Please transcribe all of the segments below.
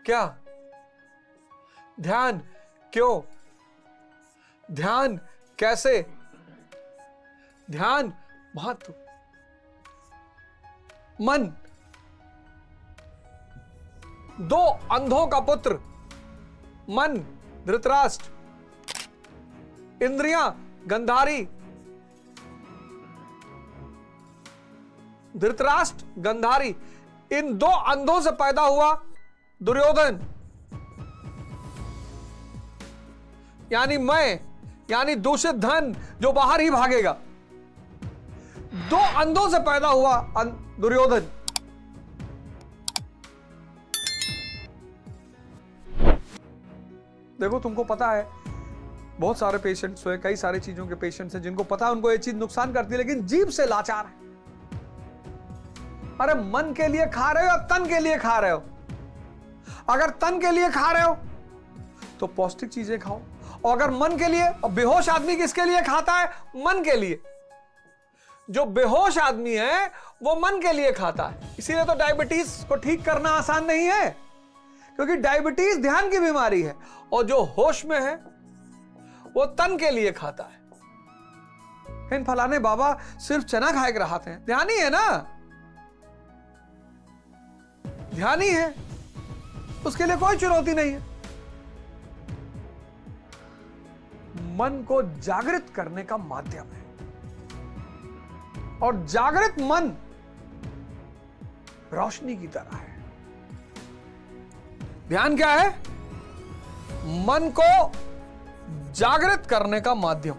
क्या? ध्यान क्यों? ध्यान कैसे? ध्यान महत्व। मन, दो अंधों का पुत्र मन धृतराष्ट्र, इंद्रियां गंधारी, धृतराष्ट्र गंधारी, इन दो अंधों से पैदा हुआ दुर्योधन, यानी मैं, यानी दूषित धन जो बाहर ही भागेगा। दो अंधों से पैदा हुआ दुर्योधन। देखो तुमको पता है बहुत सारे पेशेंट्स हुए, कई सारी चीजों के पेशेंट्स हैं जिनको पता है उनको ये चीज नुकसान करती है, लेकिन जीभ से लाचार है। अरे मन के लिए खा रहे हो या तन के लिए खा रहे हो? अगर तन के लिए खा रहे हो तो पौष्टिक चीजें खाओ, और अगर मन के लिए, और बेहोश आदमी किसके लिए खाता है? मन के लिए। जो बेहोश आदमी है वो मन के लिए खाता है। इसीलिए तो डायबिटीज को ठीक करना आसान नहीं है, क्योंकि डायबिटीज ध्यान की बीमारी है, और जो होश में है वो तन के लिए खाता है। इन फलाने बाबा सिर्फ चना खाए के रहते हैं, ध्यान ही है ना, ध्यान ही है, उसके लिए कोई चुनौती नहीं है। मन को जागृत करने का माध्यम है, और जागृत मन रोशनी की तरह है। ध्यान क्या है? मन को जागृत करने का माध्यम।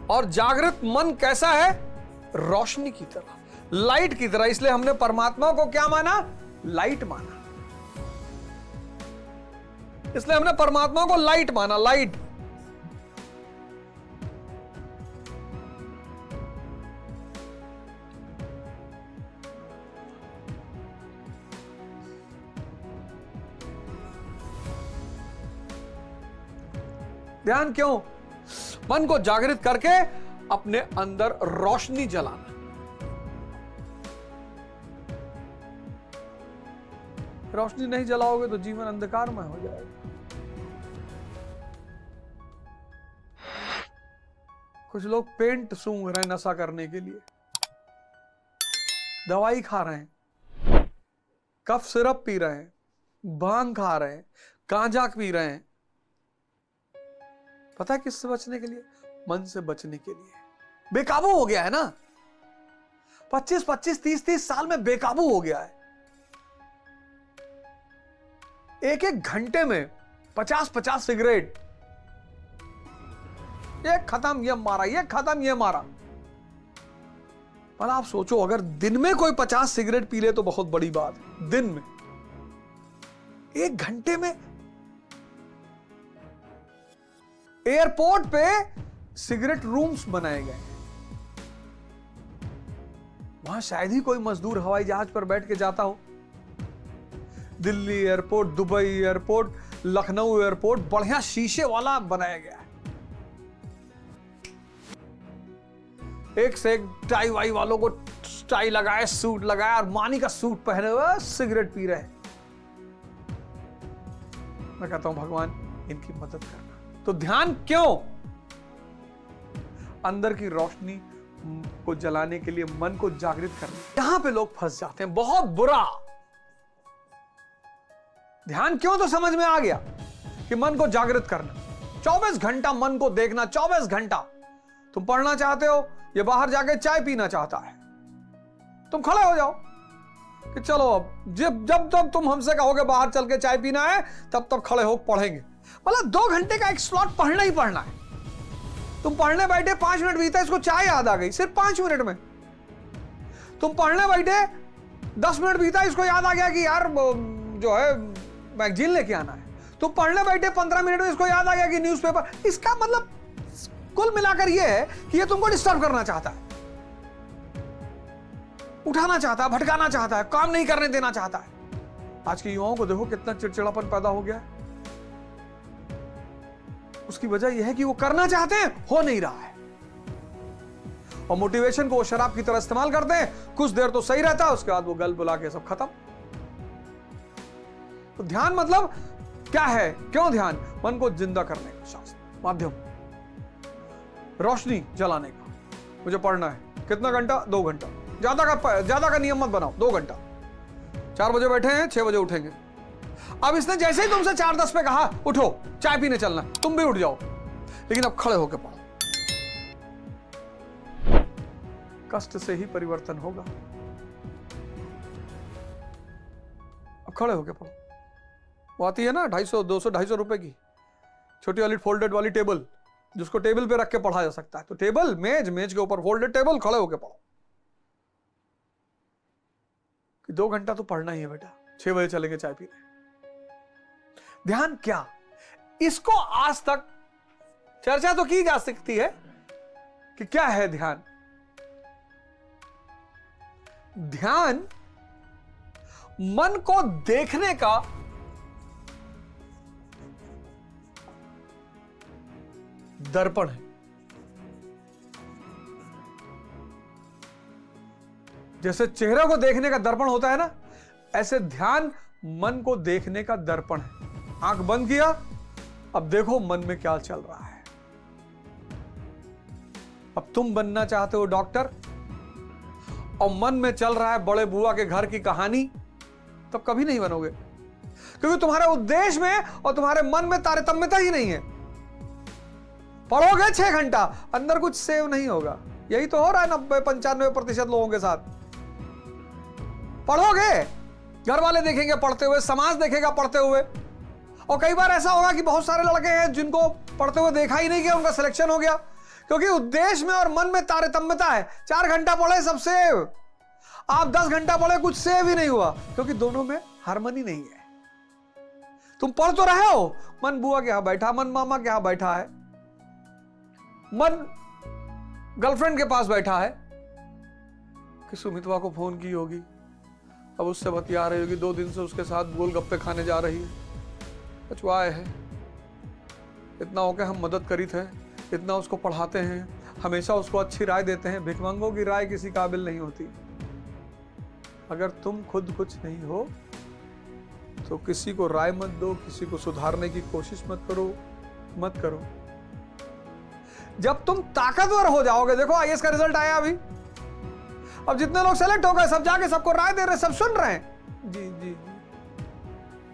और जागृत मन कैसा है? रोशनी की तरह, लाइट की तरह। इसलिए हमने परमात्मा को क्या माना? लाइट माना। इसलिए हमने परमात्मा को लाइट माना, लाइट। ध्यान क्यों? मन को जागृत करके अपने अंदर रोशनी जलाना। रोशनी नहीं जलाओगे तो जीवन अंधकारमय हो जाएगा। कुछ लोग पेंट सूंघ रहे हैं नशा करने के लिए, दवाई खा रहे हैं, कफ सिरप पी रहे हैं, भांग खा रहे हैं, गांजा पी रहे हैं। पता है किससे बचने के लिए? मन से बचने के लिए। बेकाबू हो गया है ना, 25-25, 30-30 साल में बेकाबू हो गया है। एक एक घंटे में 50-50 सिगरेट, ये खत्म, ये मारा, ये खत्म, ये मारा। पर आप सोचो अगर दिन में कोई 50 सिगरेट पी ले तो बहुत बड़ी बात है। दिन में, एक घंटे में। एयरपोर्ट पे सिगरेट रूम्स बनाए गए, वहां शायद ही कोई मजदूर हवाई जहाज पर बैठ के जाता हो। Delhi airport, Dubai airport, Lucknow airport बढ़िया शीशे वाला बनाया गया है। एक से एक टाई वाई वालों को टाई लगाए, सूट लगाया, और मानी का सूट पहने हुए सिगरेट पी रहे। मैं कहता हूं भगवान इनकी मदद करना। तो ध्यान क्यों? अंदर की रोशनी को जलाने के लिए, मन को जागृत करने। यहां पे लोग फंस जाते हैं, बहुत बुरा। ध्यान क्यों तो समझ में आ गया कि मन को जागृत करना, 24 घंटा मन को देखना। 24 घंटा तुम पढ़ना चाहते हो, ये बाहर जाके चाय पीना चाहता है, तुम खड़े हो जाओ कि चलो अब जब जब तुम हमसे कहोगे बाहर चल के चाय पीना है, तब तब खड़े हो पढ़ेंगे। मतलब 2 घंटे का एक स्लॉट पढ़ना ही पढ़ना है। तुम पढ़ने बैठे, 5 मिनट बीता, इसको चाय याद आ गई सिर्फ 5 मिनट में। तुम पढ़ने बैठे, 10 मिनट बीता, इसको याद आ गया कि यार जो है मैगजीन लेके आना है। तुम पढ़ने बैठे, 15 मिनट में इसको याद आ गया कि न्यूज़पेपर। इसका मतलब कुल मिलाकर यह है कि यह तुमको डिस्टर्ब करना चाहता है, उठाना चाहता है, भटकाना चाहता है, काम नहीं करने देना चाहता है। आज के युवाओं को देखो कितना चिड़चिड़ापन पैदा हो गया है। उसकी वजह यह है कि वो करना चाहते हैं, हो नहीं रहा है। और मोटिवेशन को वो शराब की तरह इस्तेमाल करते हैं। कुछ देर तो सही रहता है, उसके बाद वो गल बुला के सब खत्म। तो ध्यान मतलब क्या है? क्यों ध्यान? मन को जिंदा करने का शास्त्र, माध्यम, रोशनी जलाने का। मुझे पढ़ना है, कितना घंटा? 2 घंटा। ज्यादा का नियम मत बनाओ, 2 घंटा। 4 बजे बैठे हैं, 6 बजे उठेंगे। अब इसने जैसे ही तुमसे 4:10 पे कहा उठो चाय पीने चलना, तुम भी उठ जाओ, लेकिन अब खड़े होकर पढ़ो। कष्ट से ही परिवर्तन होगा। अब खड़े होकर पढ़ो। वो आती है ना 250, 200, 250 रुपए की छोटी वाली फोल्डेड वाली टेबल, जिसको टेबल पे रख के पढ़ा जा सकता है। तो टेबल, मेज के ऊपर फोल्डेड टेबल, खड़े होकर पढ़ो। कि 2 घंटा तो पढ़ना ही है बेटा, 6 बजे चलेंगे चाय पीने। ध्यान क्या? इसको आज तक चर्चा तो की जा सकती है कि क्या है ध्यान। ध्यान मन को देखने का दर्पण है। जैसे चेहरे को देखने का दर्पण होता है ना, ऐसे ध्यान मन को देखने का दर्पण है। आंख बंद किया, अब देखो मन में क्या चल रहा है। अब तुम बनना चाहते हो डॉक्टर और मन में चल रहा है बड़े बुआ के घर की कहानी, तब कभी नहीं बनोगे, क्योंकि तुम्हारे उद्देश्य में और तुम्हारे मन में तारतम्यता ही नहीं है। पढ़ोगे 6 घंटा, अंदर कुछ सेव नहीं होगा। यही तो हो रहा है 90-95% लोगों के साथ। पढ़ोगे, घर वाले देखेंगे पढ़ते हुए, समाज देखेगा पढ़ते हुए, और कई बार ऐसा होगा कि बहुत सारे लड़के हैं जिनको पढ़ते हुए देखा ही नहीं गया, उनका सिलेक्शन हो गया, क्योंकि उद्देश्य में और मन में तारतम्यता है। 4 घंटा पढ़े सब सेव, आप 10 घंटा पढ़े कुछ सेव ही नहीं हुआ, क्योंकि दोनों में हार्मनी नहीं है। तुम पढ़ तो रहे हो, मन बुआ के यहां बैठा, मन मामा के यहां बैठा है, मन गर्लफ्रेंड के पास बैठा है कि सुमितवा को फोन की होगी, अब उससे बतिया रही होगी, 2 दिन से उसके साथ गोलगप्पे खाने जा रही है, पछुआए है, इतना हो के हम मदद करी थे, इतना उसको पढ़ाते हैं, हमेशा उसको अच्छी राय देते हैं। भिखमंगों की राय किसी काबिल नहीं होती। अगर तुम खुद कुछ नहीं हो तो किसी को राय मत दो, किसी को सुधारने की कोशिश मत करो। जब तुम ताकतवर हो जाओगे, देखो आईएएस का रिजल्ट आया अभी, अब जितने लोग सेलेक्ट हो गए सब जाके सबको राय दे रहे, सब सुन रहे हैं। जी जी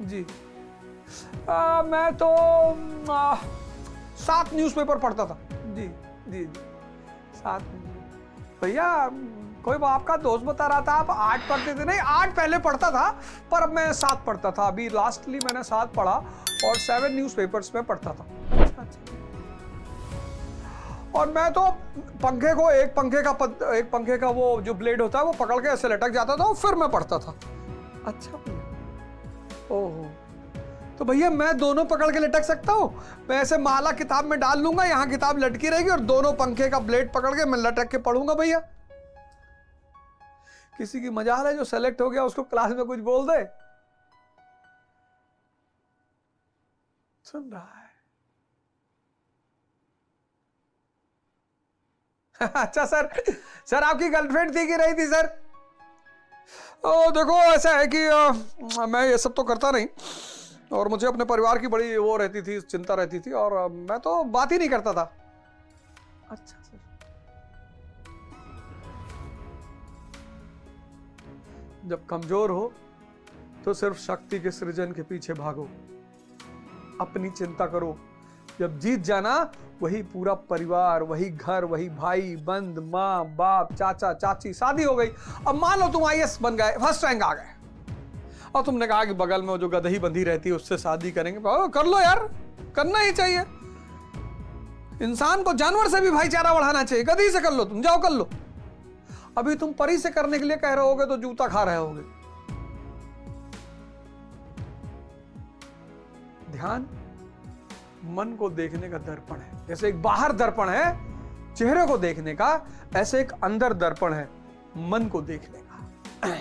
जी मैं तो 7 न्यूज़पेपर पढ़ता था। जी जी जी 7। भैया कोई आपका दोस्त बता रहा था आप 8 पढ़ते थे। नहीं, 8 पहले पढ़ता था, पर अब मैं 7 पढ़ता था। अभी लास्टली मैंने 7 पढ़ा और 7 न्यूज़पेपर्स में पढ़ता था। और मैं तो एक पंखे का वो जो ब्लेड होता है वो पकड़ के ऐसे लटक जाता था और फिर मैं पढ़ता था। अच्छा भैया, ओहो, तो भैया मैं दोनों पकड़ के लटक सकता हूँ? मैं ऐसे माला किताब में डाल लूंगा, यहाँ किताब लटकी रहेगी और दोनों पंखे का ब्लेड पकड़ के मैं लटक के पढ़ूंगा भैया। किसी की मजाल है जो सेलेक्ट हो गया उसको क्लास में कुछ बोल दे? सुन रहा है। अच्छा सर आपकी गर्लफ्रेंड थी कि नहीं थी सर? देखो ऐसा है कि मैं ये सब तो करता नहीं, और मुझे अपने परिवार की बड़ी वो रहती थी, चिंता रहती थी, और मैं तो बात ही नहीं करता था। अच्छा सर, जब कमजोर हो तो सिर्फ शक्ति के सृजन के पीछे भागो, अपनी चिंता करो। जब जीत जाना, वही पूरा परिवार, वही घर, वही भाई बंद, माँ बाप, चाचा चाची, शादी हो गई। अब मान लो तुम आईएएस बन गए, फर्स्ट रैंक आ गए, और तुमने कहा कि बगल में वो जो गदही बंधी रहती है उससे शादी करेंगे। कर लो यार, करना ही चाहिए। इंसान को जानवर से भी भाईचारा बढ़ाना चाहिए। गदही से कर लो, तुम जाओ कर लो। अभी तुम परी से करने के लिए कह रहे होगे तो जूता खा रहे होगे। ध्यान मन को देखने का दर्पण है। जैसे एक बाहर दर्पण है चेहरे को देखने का, ऐसे एक अंदर दर्पण है मन को देखने का।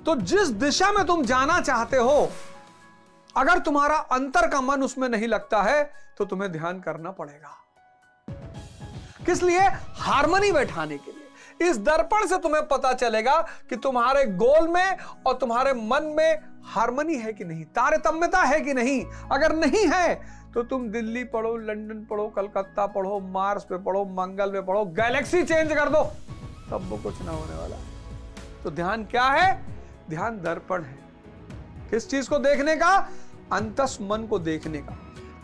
तो जिस दिशा में तुम जाना चाहते हो, अगर तुम्हारा अंतर का मन उसमें नहीं लगता है तो तुम्हें ध्यान करना पड़ेगा। किस लिए? हार्मनी बैठाने के लिए। इस दर्पण से तुम्हें पता चलेगा कि तुम्हारे गोल में और तुम्हारे मन में हार्मनी है कि नहीं, तारतम्यता है कि नहीं। अगर नहीं है तो तुम दिल्ली पढ़ो, लंदन पढ़ो, कलकत्ता पढ़ो, मार्स पे पढ़ो, मंगल पे पढ़ो, गैलेक्सी चेंज कर दो, तब वो कुछ ना होने वाला। तो ध्यान क्या है? ध्यान दर्पण है। किस चीज को देखने का? अंतस मन को देखने का।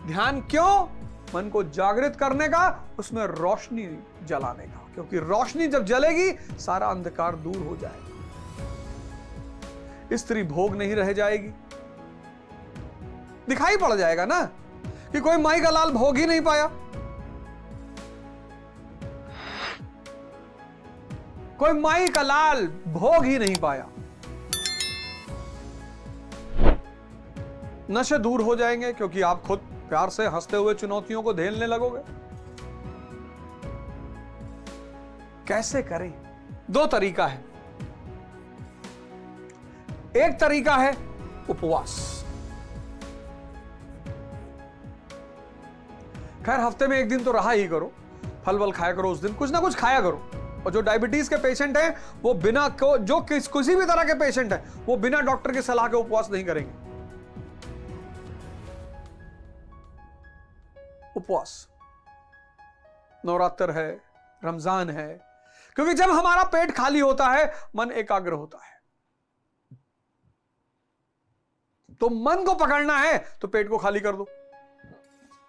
ध्यान क्यों? मन को जागृत करने का, उसमें रोशनी जलाने का, क्योंकि रोशनी जब जलेगी सारा अंधकार दूर हो जाएगा। स्त्री भोग नहीं रह जाएगी। दिखाई पड़ जाएगा ना कि कोई माई का लाल भोग ही नहीं पाया, कोई माई का लाल भोग ही नहीं पाया। नशे दूर हो जाएंगे क्योंकि आप खुद प्यार से हंसते हुए चुनौतियों को झेलने लगोगे। कैसे करें? दो तरीका है। एक तरीका है उपवास। खैर हफ्ते में एक दिन तो रहा ही करो, फल वल खाया करो, उस दिन कुछ ना कुछ खाया करो। और जो डायबिटीज के पेशेंट हैं वो बिना जो किसी भी तरह के पेशेंट हैं वो बिना डॉक्टर की सलाह के उपवास नहीं करेंगे। उपवास, नवरात्र है, रमजान है, क्योंकि जब हमारा पेट खाली होता है मन एकाग्र होता है। तो मन को पकड़ना है तो पेट को खाली कर दो।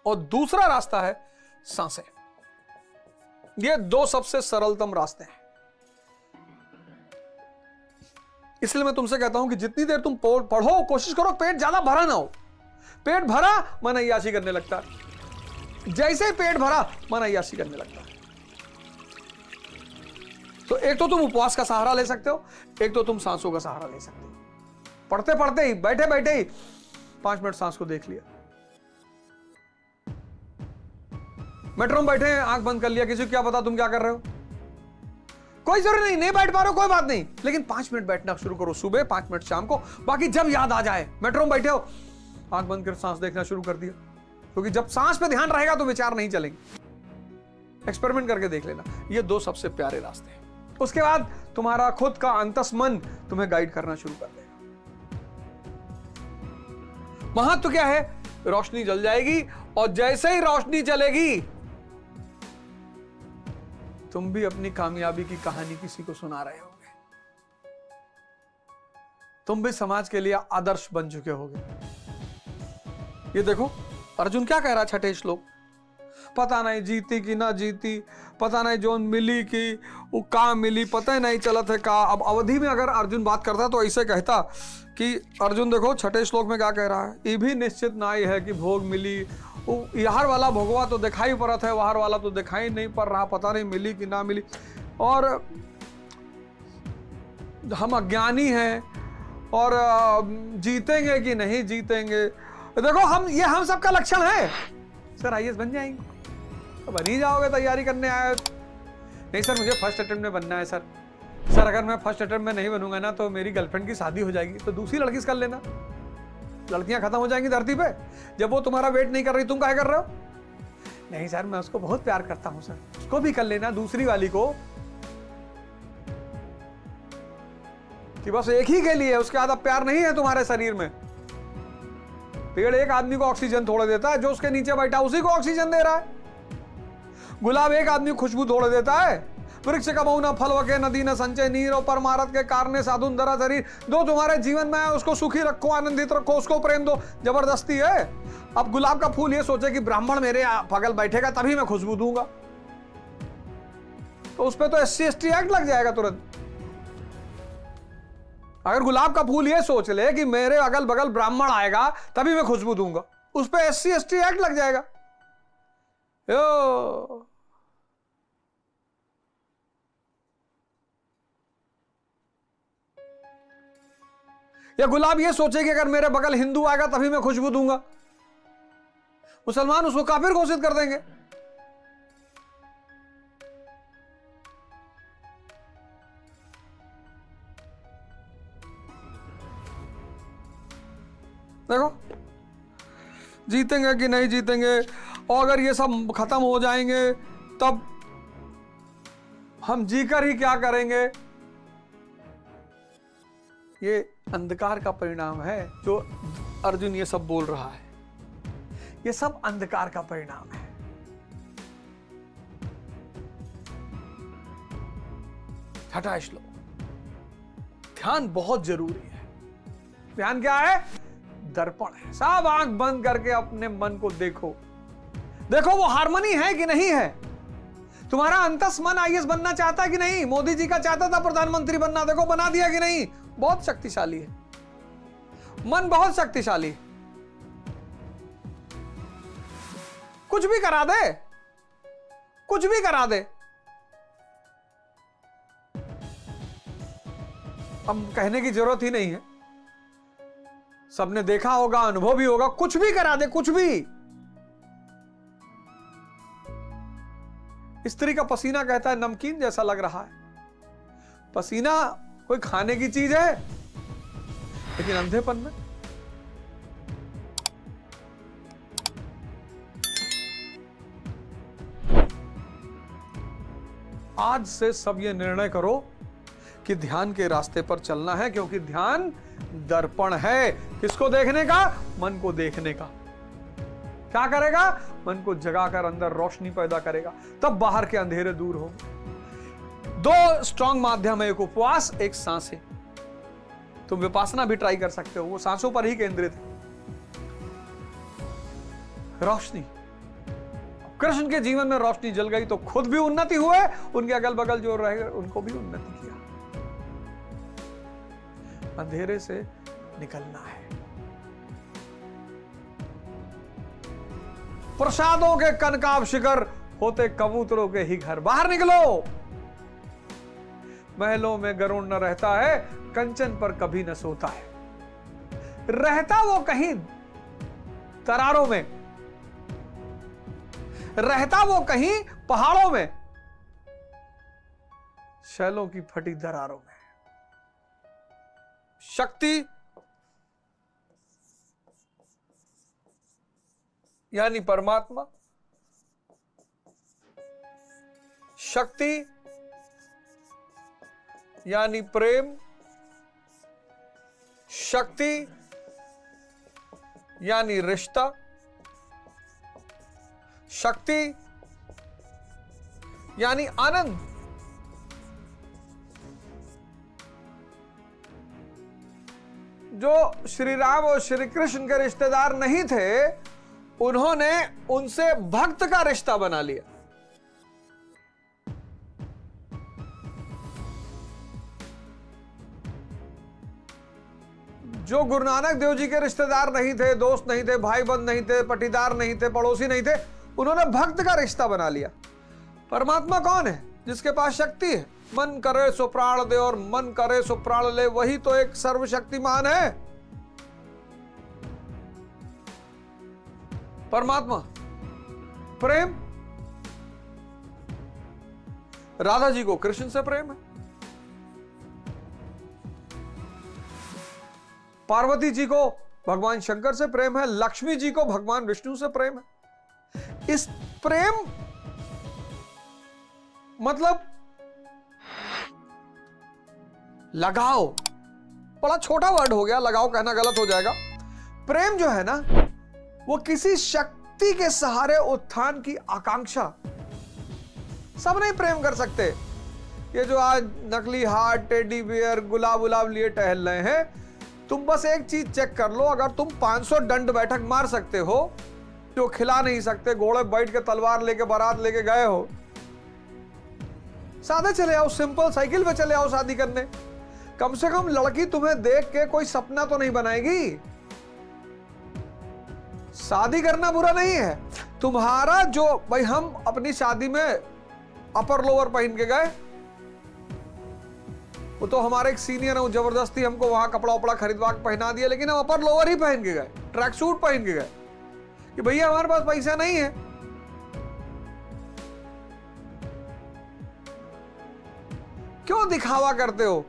और दूसरा रास्ता है सांसें। ये दो सबसे सरलतम रास्ते हैं। इसलिए मैं तुमसे कहता हूं कि जितनी देर तुम पढ़ो कोशिश करो पेट ज्यादा भरा ना हो। पेट भरा मन अय्याशी करने लगता है, जैसे ही पेट भरा मन अय्याशी करने लगता है। तो एक तो तुम उपवास का सहारा ले सकते हो, एक तो तुम सांसों का सहारा ले सकते हो। पढ़ते पढ़ते ही, बैठे बैठे ही 5 मिनट सांस को देख लिया। मेट्रो में बैठे आंख बंद कर लिया, किसी को क्या पता तुम क्या कर रहे हो। कोई जरूरी नहीं बैठ पा रहे हो कोई बात नहीं, लेकिन 5 मिनट बैठना शुरू करो, सुबह 5 मिनट शाम को। बाकी जब याद आ जाए, मेट्रो में बैठे हो आंख बंद कर सांस देखना शुरू कर दिया, क्योंकि जब सांस पे ध्यान रहेगा तो विचार नहीं चलेंगे। एक्सपेरिमेंट करके देख लेना। ये दो सबसे प्यारे रास्ते हैं। उसके बाद तुम्हारा खुद का अंतस मन तुम्हें गाइड करना शुरू कर देगा। महत्व क्या है? रोशनी जल जाएगी, और जैसे ही रोशनी जलेगी तुम भी अपनी कामयाबी की कहानी किसी को सुना रहे होगे। तुम भी समाज के लिए आदर्श बन चुके होगे। ये देखो अर्जुन क्या कह रहा है, छठे श्लोक, पता नहीं जीती कि ना जीती, पता नहीं जोन मिली कि वो कहाँ मिली, पता ही नहीं चला था का। अब अवधि में अगर अर्जुन बात करता तो ऐसे कहता कि अर्जुन देखो छठे श्लोक में क्या कह रहा है, ये भी निश्चित नहीं है कि भोग मिली, यहार वाला भोगवा तो दिखाई पड़ता है, वहार वाला तो दिखाई नहीं पड़ रहा, पता नहीं मिली कि ना मिली, और हम अज्ञानी हैं और जीतेंगे कि नहीं जीतेंगे। देखो हम सबका लक्षण है। सर आईएएस बन जाएंगे तो बन ही जाओगे, तैयारी करने आए। नहीं सर मुझे फर्स्ट अटेम्प्ट में बनना है सर। सर अगर मैं फर्स्ट अटेम्प्ट में नहीं बनूंगा ना तो मेरी गर्लफ्रेंड की शादी हो जाएगी, तो दूसरी लड़की से कर लेना, लड़कियां खत्म हो जाएंगी धरती पे। जब वो तुम्हारा वेट नहीं कर रही तुम काहे कर रहे हो? नहीं सर मैं उसको बहुत प्यार करता हूं सर, उसको भी कर लेना, दूसरी वाली को, कि बस एक ही के लिए, उसके बाद अब प्यार नहीं है तुम्हारे शरीर में। पेड़ एक आदमी को ऑक्सीजन थोड़े देता है, जो उसके नीचे बैठा उसी को ऑक्सीजन दे रहा है। गुलाब एक आदमी खुशबू थोड़े देता है। वृक्ष कबहु न फल वके नदी न संचय नीर, और परमारथ के कारणे साधुन धरा शरीर। दो तुम्हारे जीवन में है, उसको सुखी रखो, आनंदित रखो, उसको प्रेम दो। जबरदस्ती है। अब गुलाब का फूल ये सोचे कि ब्राह्मण मेरे बगल बैठेगा तभी मैं खुशबू दूंगा, तो उस पर तो SC/ST एक्ट लग जाएगा तुरंत। अगर गुलाब का फूल ये सोच ले कि मेरे अगल बगल ब्राह्मण आएगा तभी मैं खुशबू दूंगा, उस पर SC/ST एक्ट लग जाएगा। या गुलाब ये सोचे कि अगर मेरे बगल हिंदू आएगा तभी मैं खुशबू दूंगा, मुसलमान उसको काफिर घोषित कर देंगे। देखो जीतेंगे कि नहीं जीतेंगे, और अगर ये सब खत्म हो जाएंगे तब हम जीकर ही क्या करेंगे? ये अंधकार का परिणाम है जो अर्जुन ये सब बोल रहा है। ये सब अंधकार का परिणाम है। छठा श्लोक, ध्यान बहुत जरूरी है। ध्यान क्या है? दर्पण है। सब आंख बंद करके अपने मन को देखो, देखो वो हार्मनी है कि नहीं है। तुम्हारा अंतस मन आईएएस बनना चाहता है कि नहीं? मोदी जी का चाहता था प्रधानमंत्री बनना, देखो बना दिया कि नहीं? बहुत शक्तिशाली है मन, बहुत शक्तिशाली। कुछ भी करा दे, कुछ भी करा दे। अब कहने की जरूरत ही नहीं है, सबने देखा होगा, अनुभव भी होगा। कुछ भी करा दे, कुछ भी। स्त्री का पसीना कहता है नमकीन जैसा लग रहा है। पसीना कोई खाने की चीज है, लेकिन अंधेपन में आज से सब ये निर्णय करो कि ध्यान के रास्ते पर चलना है, क्योंकि ध्यान दर्पण है। किसको देखने का? मन को देखने का। क्या करेगा? मन को जगाकर अंदर रोशनी पैदा करेगा, तब बाहर के अंधेरे दूर हो। दो स्ट्रांग माध्यम है, एक उपवास, एक सांसें। तुम विपासना भी ट्राई कर सकते हो, वो सांसों पर ही केंद्रित है। रोशनी, कृष्ण के जीवन में रोशनी जल गई तो खुद भी उन्नति हुए, उनके अगल बगल जो रहे उनको भी उन्नति किया। अंधेरे से निकलना है। प्रसादों के कनकाब शिखर होते कबूतरों के ही घर। बाहर निकलो। महलों में गरुड़ न रहता है, कंचन पर कभी न सोता है। रहता वो कहीं दरारों में, रहता वो कहीं पहाड़ों में, शैलों की फटी दरारों में। शक्ति यानी परमात्मा, शक्ति यानी प्रेम, शक्ति यानी रिश्ता, शक्ति यानी आनंद। जो श्री राम और श्री कृष्ण के रिश्तेदार नहीं थे, उन्होंने उनसे भक्त का रिश्ता बना लिया। जो गुरु नानक देव जी के रिश्तेदार नहीं थे, दोस्त नहीं थे, भाई बंद नहीं थे, पटीदार नहीं थे, पड़ोसी नहीं थे, उन्होंने भक्त का रिश्ता बना लिया। परमात्मा कौन है? जिसके पास शक्ति है। मन करे सो प्राण दे और मन करे सो प्राण ले, वही तो एक सर्वशक्तिमान है परमात्मा। प्रेम, राधा जी को कृष्ण से प्रेम है, पार्वती जी को भगवान शंकर से प्रेम है, लक्ष्मी जी को भगवान विष्णु से प्रेम है। इस प्रेम मतलब लगाओ, बड़ा छोटा वर्ड हो गया, लगाओ कहना गलत हो जाएगा। प्रेम जो है ना, वो किसी शक्ति के सहारे उत्थान की आकांक्षा। सब नहीं प्रेम कर सकते। ये जो आज नकली हार्ट, टेडी बियर, गुलाब उलाब लिए टहल रहे हैं, तुम बस एक चीज चेक कर लो, अगर तुम 500 दंड बैठक मार सकते हो, जो खिला नहीं सकते, घोड़े बैठ के तलवार लेके बारात लेके गए हो, सादे चले आओ, सिंपल साइकिल पे चले आओ शादी करने। कम से कम लड़की तुम्हें देख के कोई सपना तो नहीं बनाएगी। शादी करना बुरा नहीं है। तुम्हारा जो भाई, हम अपनी शादी में अपर लोअर पहन के गए, वो तो हमारे एक सीनियर है, वो जबरदस्ती हमको वहां कपड़ा उपड़ा खरीदवा के पहना दिया, लेकिन हम अपर लोअर ही पहन के गए, ट्रैक सूट पहन के गए कि भैया हमारे पास पैसा नहीं है। क्यों दिखावा करते हो?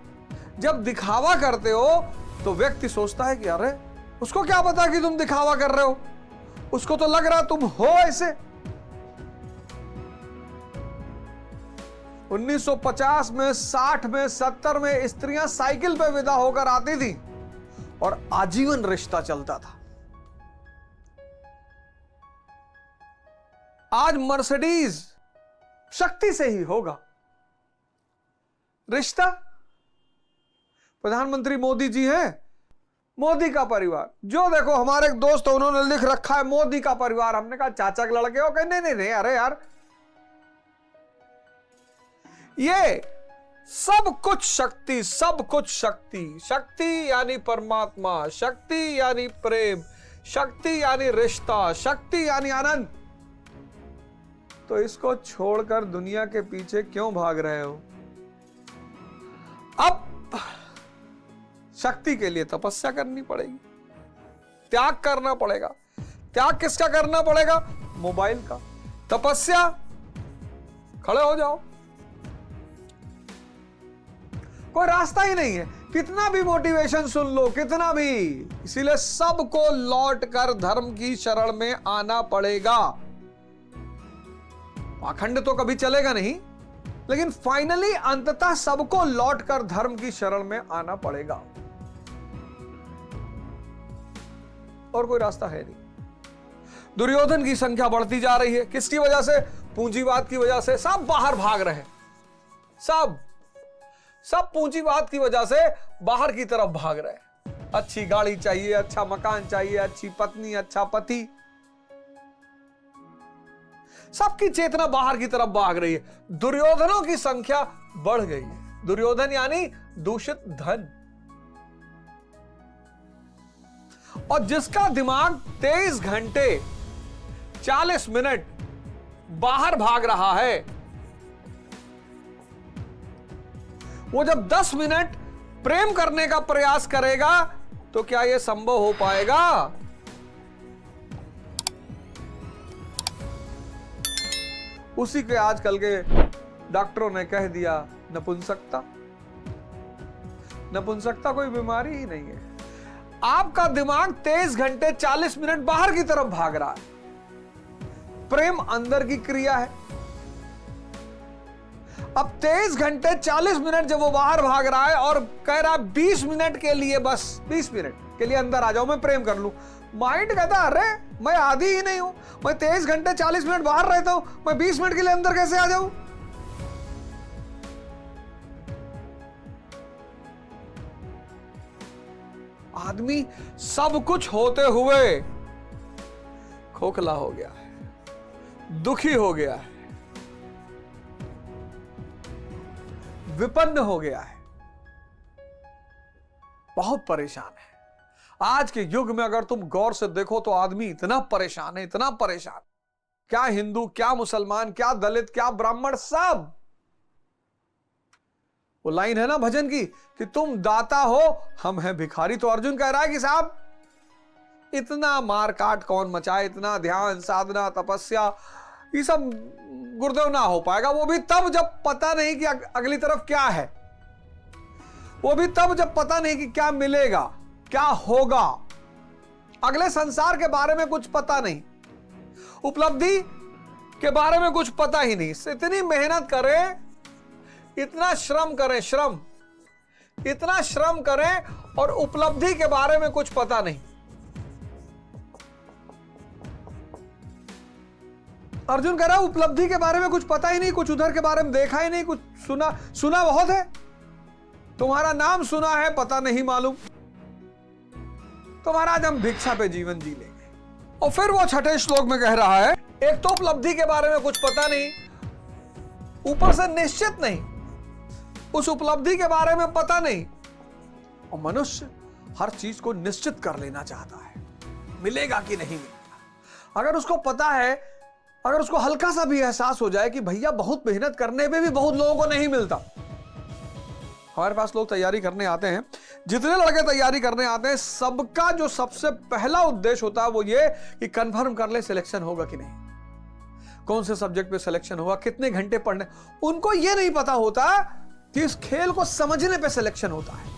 जब दिखावा करते हो तो व्यक्ति सोचता है कि अरे उसको क्या पता कि तुम दिखावा कर रहे हो, उसको तो लग रहा तुम हो ऐसे। 1950 में, 60 में, 70 में स्त्रियां साइकिल पे विदा होकर आती थी और आजीवन रिश्ता चलता था। आज मर्सिडीज शक्ति से ही होगा रिश्ता। प्रधानमंत्री मोदी जी हैं, मोदी का परिवार। जो देखो, हमारे एक दोस्त उन्होंने लिख रखा है मोदी का परिवार। हमने कहा चाचा के लड़के हो? कहे नहीं नहीं, अरे यार ये सब कुछ शक्ति, सब कुछ शक्ति। शक्ति यानी परमात्मा, शक्ति यानी प्रेम, शक्ति यानी रिश्ता, शक्ति यानी आनंद। तो इसको छोड़कर दुनिया के पीछे क्यों भाग रहे हो? अब शक्ति के लिए तपस्या करनी पड़ेगी, त्याग करना पड़ेगा। त्याग किसका करना पड़ेगा? मोबाइल का। तपस्या, खड़े हो जाओ, कोई रास्ता ही नहीं है। कितना भी मोटिवेशन सुन लो, कितना भी। इसीलिए सबको लौट कर धर्म की शरण में आना पड़ेगा। पाखंड तो कभी चलेगा नहीं, लेकिन फाइनली अंततः सबको लौटकर धर्म की शरण में आना पड़ेगा, और कोई रास्ता है नहीं। दुर्योधन की संख्या बढ़ती जा रही है। किसकी वजह से? पूंजीवाद की वजह से। सब बाहर भाग रहे हैं, सब पूंजीवाद की वजह से बाहर की तरफ भाग रहे हैं। अच्छी गाड़ी चाहिए, अच्छा मकान चाहिए, अच्छी पत्नी, अच्छा पति। सबकी चेतना बाहर की तरफ भाग रही है। दुर्योधनों की संख्या बढ़ गई है। दुर्योधन यानी दूषित धन। और जिसका दिमाग 23 घंटे 40 मिनट बाहर भाग रहा है, वो जब 10 मिनट प्रेम करने का प्रयास करेगा तो क्या यह संभव हो पाएगा? उसी के आजकल के डॉक्टरों ने कह दिया नपुंसकता। नपुंसकता कोई बीमारी ही नहीं है। आपका दिमाग 23 घंटे 40 मिनट बाहर की तरफ भाग रहा है। प्रेम अंदर की क्रिया है। अब 23 घंटे 40 मिनट जब वो बाहर भाग रहा है और कह रहा है 20 मिनट के लिए, बस 20 मिनट के लिए अंदर आ जाओ, मैं प्रेम कर लूं। माइंड कहता अरे मैं आदी ही नहीं हूं, मैं 23 घंटे 40 मिनट बाहर रहता हूं, मैं 20 मिनट के लिए अंदर कैसे आ जाऊं? आदमी सब कुछ होते हुए खोखला हो गया है, दुखी हो गया है, विपन्न हो गया है, बहुत परेशान है। आज के युग में अगर तुम गौर से देखो तो आदमी इतना परेशान है, इतना परेशान। क्या हिंदू, क्या मुसलमान, क्या दलित, क्या ब्राह्मण, सब। वो लाइन है ना भजन की कि तुम दाता हो, हम हैं भिखारी। तो अर्जुन कह रहा है कि साहब इतना मार काट कौन मचाए, इतना ध्यान, साधना, तपस्या, ये सब गुरुदेव ना हो पाएगा। वो भी तब जब पता नहीं कि अगली तरफ क्या है, वो भी तब जब पता नहीं कि क्या मिलेगा, क्या होगा, अगले संसार के बारे में कुछ पता नहीं, उपलब्धि के बारे में कुछ पता ही नहीं। इतनी मेहनत करें, इतना श्रम करें, इतना श्रम करें और उपलब्धि के बारे में कुछ पता नहीं। अर्जुन कह रहा है उपलब्धि के बारे में कुछ पता ही नहीं, कुछ उधर के बारे में देखा ही नहीं, कुछ सुना बहुत है। तुम्हारा नाम सुना है, पता नहीं मालूम। तो महाराज हम भिक्षा पे जीवन जी लेंगे। और फिर वो छठे श्लोक में कह रहा है, एक तो उपलब्धि के बारे में कुछ पता नहीं, ऊपर से निश्चित नहीं, उस उपलब्धि के बारे में पता नहीं। और मनुष्य हर चीज को निश्चित कर लेना चाहता है, मिलेगा कि नहीं मिलेगा। अगर उसको पता है, अगर उसको हल्का सा भी एहसास हो जाए कि भैया बहुत मेहनत करने पे भी बहुत लोगों को नहीं मिलता। हमारे पास लोग तैयारी करने आते हैं, जितने लड़के तैयारी करने आते हैं, सबका जो सबसे पहला उद्देश्य होता है वो ये कि कंफर्म कर ले सिलेक्शन होगा कि नहीं, कौन से सब्जेक्ट पे सिलेक्शन होगा, कितने घंटे पढ़ने। उनको ये नहीं पता होता कि इस खेल को समझने पे सिलेक्शन होता है।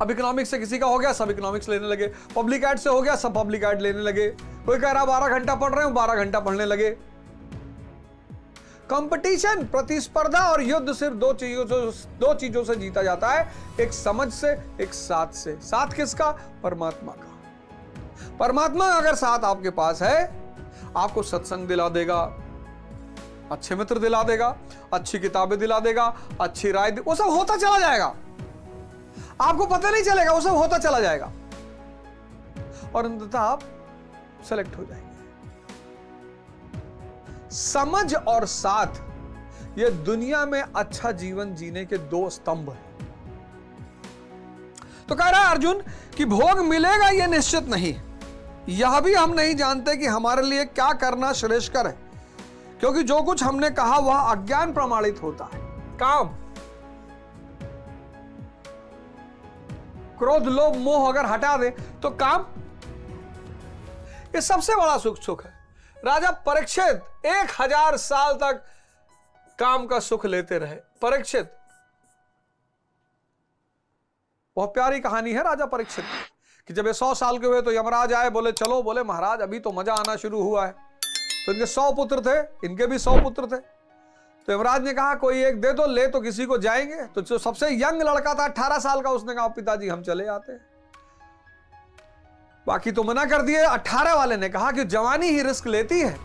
अब इकोनॉमिक्स से किसी का हो गया, सब इकोनॉमिक्स लेने लगे। पब्लिक एड से हो गया, सब पब्लिक एड लेने लगे। कोई कह रहा 12 घंटा पढ़ रहे हो, 12 घंटा पढ़ने लगे। कंपटीशन, प्रतिस्पर्धा और युद्ध सिर्फ दो चीजों से जीता जाता है, एक समझ से, एक साथ से। साथ किसका? परमात्मा का। परमात्मा अगर साथ आपके पास है, आपको सत्संग दिला देगा, अच्छे मित्र दिला देगा, अच्छी किताबें दिला देगा, अच्छी राय, वो सब होता चला जाएगा, आपको पता नहीं चलेगा, वो सब होता चला जाएगा और अंततः आप सेलेक्ट हो जाएंगे। समझ और साथ, ये दुनिया में अच्छा जीवन जीने के दो स्तंभ हैं। तो कह रहा है अर्जुन कि भोग मिलेगा यह निश्चित नहीं, यह भी हम नहीं जानते कि हमारे लिए क्या करना श्रेष्ठकर है, क्योंकि जो कुछ हमने कहा वह अज्ञान प्रमाणित होता है। काम, क्रोध, लोभ, मोह अगर हटा दे तो काम, ये सबसे बड़ा सुख है। राजा परीक्षित 1000 साल तक काम का सुख लेते रहे। परीक्षित, बहुत प्यारी कहानी है राजा परीक्षित कि जब ये 100 साल के हुए तो यमराज आए, बोले चलो, बोले महाराज अभी तो मजा आना शुरू हुआ है। तो इनके 100 पुत्र थे, इनके भी 100 पुत्र थे। तो यमराज ने कहा कोई एक दे दो, ले तो किसी को जाएंगे। तो जो सबसे यंग लड़का था 18 साल का, उसने कहा पिताजी हम चले आते हैं। बाकी तो मना कर दिए। 18 वाले ने कहा कि जवानी ही रिस्क लेती है।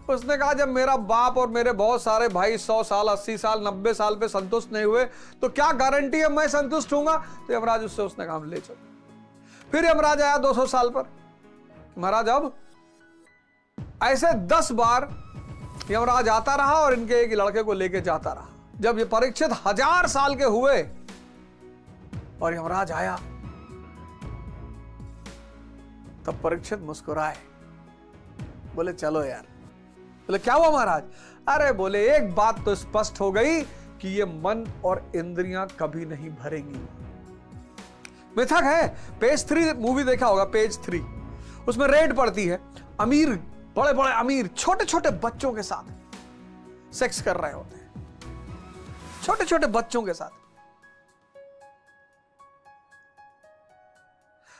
उसने कहा जब मेरा बाप और मेरे बहुत सारे भाई 100 साल, 80 साल, 90 साल पे संतुष्ट नहीं हुए तो क्या गारंटी है मैं संतुष्ट होऊंगा। तो यमराज उससे उसने कहा ले चलो। फिर यमराज आया 200 साल पर, महाराज अब ऐसे 10 बार यमराज आता रहा और इनके एक लड़के को लेके जाता रहा। जब ये परीक्षित 1000 साल के हुए और यमराज आया, तब परीक्षित मुस्कुराए, बोले चलो यार। बोले क्या हुआ महाराज? अरे बोले एक बात तो स्पष्ट हो गई कि ये मन और इंद्रियां कभी नहीं भरेंगी। मिथक है। पेज 3 मूवी देखा होगा, पेज 3, उसमें रेड पड़ती है, अमीर, बड़े बड़े अमीर छोटे छोटे बच्चों के साथ सेक्स कर रहे होते हैं, छोटे छोटे बच्चों के साथ।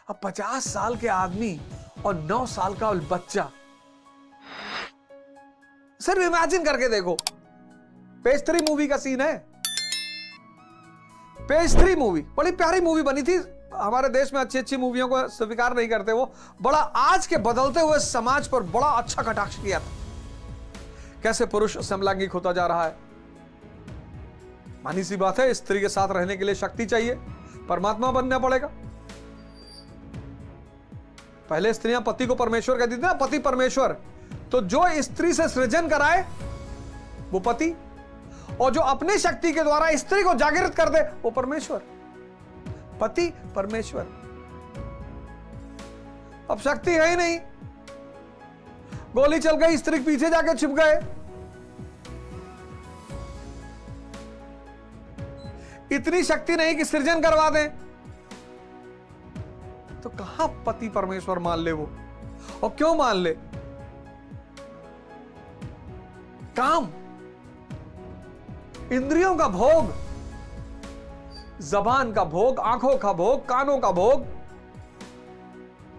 अब 50 साल के आदमी और 9 साल का बच्चा, सिर्फ इमेजिन करके देखो। पेज 3 मूवी का सीन है। पेज 3 मूवी बड़ी प्यारी मूवी बनी थी। हमारे देश में अच्छी अच्छी मूवियों को स्वीकार नहीं करते, वो बड़ा आज के बदलते हुए समाज पर बड़ा अच्छा कटाक्ष किया था। कैसे पुरुष समलैंगिक होता जा रहा है। मानी सी बात है, स्त्री के साथ रहने के लिए शक्ति चाहिए, परमात्मा बनना पड़ेगा। पहले स्त्रियां पति को परमेश्वर कहती थी ना, पति परमेश्वर। तो जो स्त्री से सृजन कराए वो पति, और जो अपनी शक्ति के द्वारा स्त्री को जागृत कर दे वो परमेश्वर। पति परमेश्वर। अब शक्ति है ही नहीं, गोली चल गई, स्त्री के पीछे जाके छिप गए। इतनी शक्ति नहीं कि सृजन करवा दें, तो कहां पति परमेश्वर मान ले वो, और क्यों मान ले? काम, इंद्रियों का भोग, जबान का भोग, आंखों का भोग, कानों का भोग,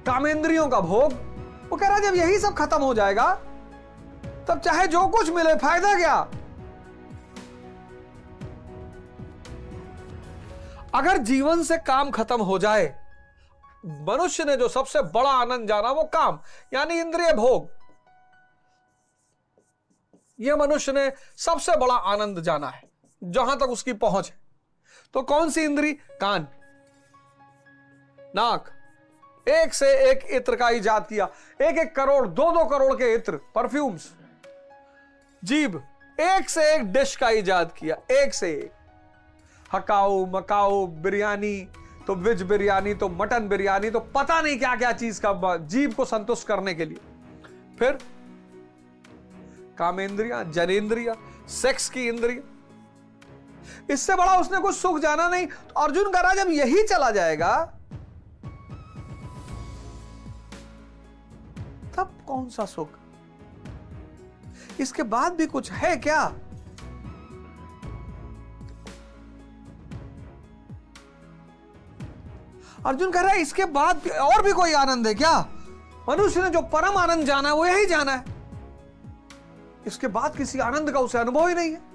कामेंद्रियों का भोग। वो कह रहा जब यही सब खत्म हो जाएगा तब चाहे जो कुछ मिले फायदा क्या? अगर जीवन से काम खत्म हो जाए, मनुष्य ने जो सबसे बड़ा आनंद जाना वो काम, यानी इंद्रिय भोग, यह मनुष्य ने सबसे बड़ा आनंद जाना है जहां तक उसकी पहुंच है। तो कौन सी इंद्री? कान, नाक, एक से एक इत्र का इजाद किया, 1-1 करोड़ 2-2 करोड़ के इत्र, परफ्यूम्स। जीभ, एक से एक डिश का इजाद किया, एक से एक, हकाऊ, मकाऊ, बिरयानी, तो वेज बिरयानी, तो मटन बिरयानी, तो पता नहीं क्या क्या चीज का जीभ को संतुष्ट करने के लिए। फिर कामेंद्रिया, जनेंद्रिया, सेक्स की इंद्रिया, इससे बड़ा उसने कुछ सुख जाना नहीं। तो अर्जुन कह रहा जब यही चला जाएगा तब कौन सा सुख? इसके बाद भी कुछ है क्या? अर्जुन कह रहा है इसके बाद और भी कोई आनंद है क्या? मनुष्य ने जो परम आनंद जाना है वो यही जाना है। इसके बाद किसी आनंद का उसे अनुभव ही नहीं है।